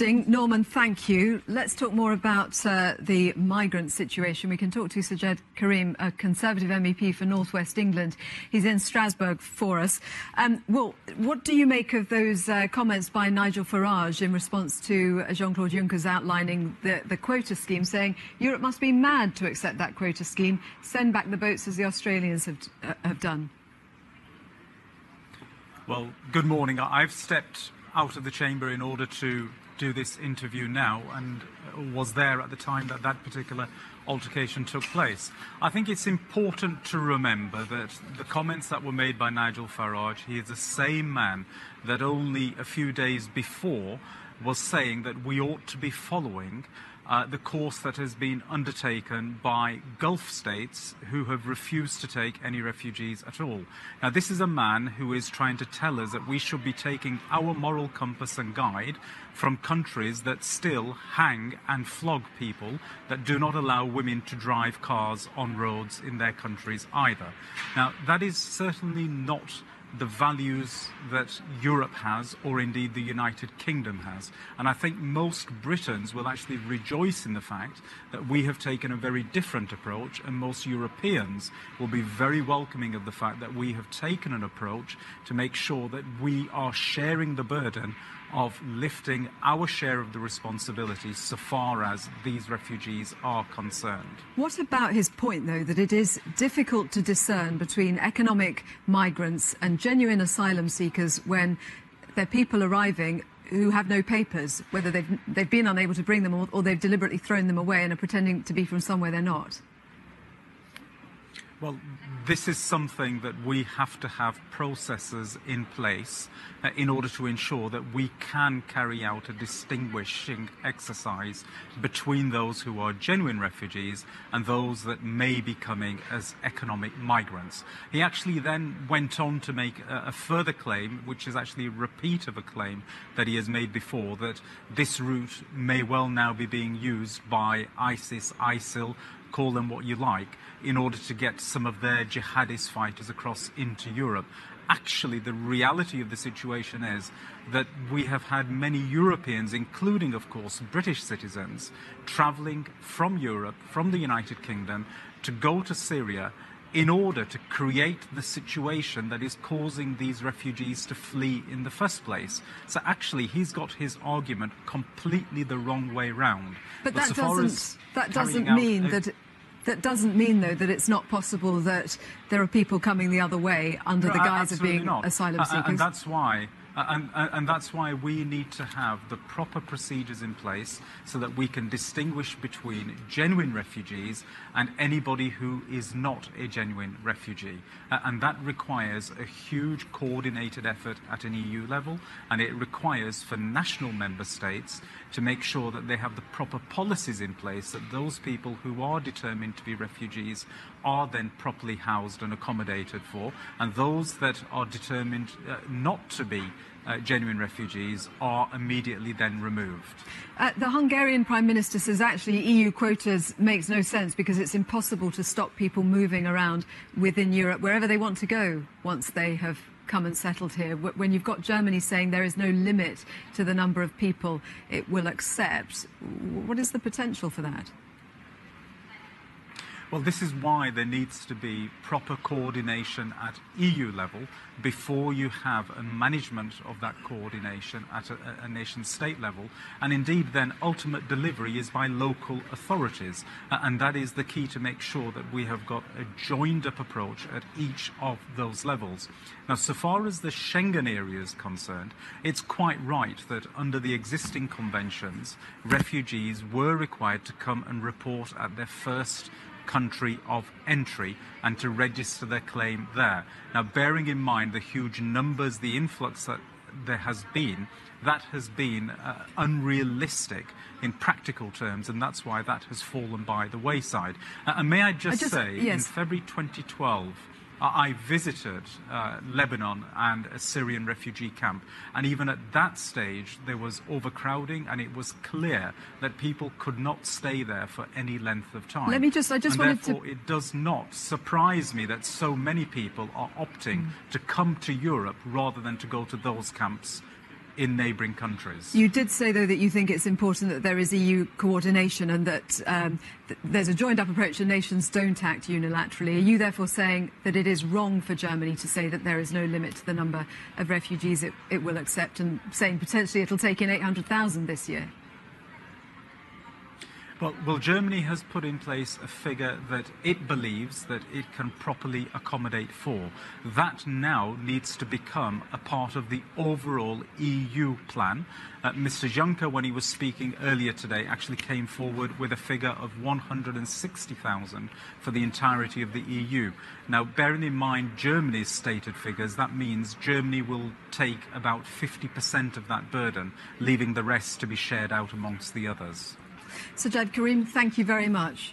interesting. Norman, thank you. Let's talk more about the migrant situation. We can talk to Sajjad Karim, a Conservative MEP for North West England. He's in Strasbourg for us. Well, what do you make of those comments by Nigel Farage in response to Jean-Claude Juncker's outlining the quota scheme, saying Europe must be mad to accept that quota scheme, send back the boats as the Australians have done? Well, good morning. I've stepped out of the chamber in order to do this interview now and was there at the time that that particular altercation took place. I think it's important to remember that the comments that were made by Nigel Farage, he is the same man that only a few days before was saying that we ought to be following the course that has been undertaken by Gulf states who have refused to take any refugees at all. Now, this is a man who is trying to tell us that we should be taking our moral compass and guide from countries that still hang and flog people, that do not allow women to drive cars on roads in their countries either. Now, that is certainly not the values that Europe has, or indeed the United Kingdom has. And I think most Britons will actually rejoice in the fact that we have taken a very different approach, and most Europeans will be very welcoming of the fact that we have taken an approach to make sure that we are sharing the burden of lifting our share of the responsibilities so far as these refugees are concerned. What about his point, though, that it is difficult to discern between economic migrants and genuine asylum seekers when they're people arriving who have no papers, whether they've been unable to bring them or they've deliberately thrown them away and are pretending to be from somewhere they're not? Well, this is something that we have to have processes in place in order to ensure that we can carry out a distinguishing exercise between those who are genuine refugees and those that may be coming as economic migrants. He actually then went on to make a further claim, which is actually a repeat of a claim that he has made before, that this route may well now be being used by ISIS, ISIL, call them what you like, in order to get some of their jihadist fighters across into Europe. Actually, the reality of the situation is that we have had many Europeans, including, of course, British citizens, travelling from Europe, from the United Kingdom, to go to Syria in order to create the situation that is causing these refugees to flee in the first place. So actually, he's got his argument completely the wrong way round. But that doesn't mean, though, that it's not possible that there are people coming the other way under the guise of being asylum seekers. And that's why. And that's why we need to have the proper procedures in place so that we can distinguish between genuine refugees and anybody who is not a genuine refugee. And that requires a huge coordinated effort at an EU level, and it requires for national member states to make sure that they have the proper policies in place, that those people who are determined to be refugees are then properly housed and accommodated for, and those that are determined not to be genuine refugees are immediately then removed. The Hungarian Prime Minister says actually EU quotas makes no sense because it's impossible to stop people moving around within Europe wherever they want to go once they have come and settled here. When you've got Germany saying there is no limit to the number of people it will accept, what is the potential for that? Well, this is why there needs to be proper coordination at EU level before you have a management of that coordination at a nation-state level. And indeed, then, ultimate delivery is by local authorities. And that is the key to make sure that we have got a joined-up approach at each of those levels. Now, so far as the Schengen area is concerned, it's quite right that under the existing conventions, refugees were required to come and report at their first country of entry and to register their claim there. Now, bearing in mind the huge numbers, the influx that there has been, that has been unrealistic in practical terms, and that's why that has fallen by the wayside. And may I just say, yes, in February 2012, I visited Lebanon and a Syrian refugee camp, and even at that stage there was overcrowding, and it was clear that people could not stay there for any length of time. Therefore, it does not surprise me that so many people are opting to come to Europe rather than to go to those camps in neighbouring countries. You did say, though, that you think it's important that there is EU coordination and that there's a joined-up approach and nations don't act unilaterally. Are you therefore saying that it is wrong for Germany to say that there is no limit to the number of refugees it will accept, and saying potentially it'll take in 800,000 this year? Well, Germany has put in place a figure that it believes that it can properly accommodate for. That now needs to become a part of the overall EU plan. Mr. Juncker, when he was speaking earlier today, actually came forward with a figure of 160,000 for the entirety of the EU. Now, bearing in mind Germany's stated figures, that means Germany will take about 50% of that burden, leaving the rest to be shared out amongst the others. Sajjad Karim, thank you very much.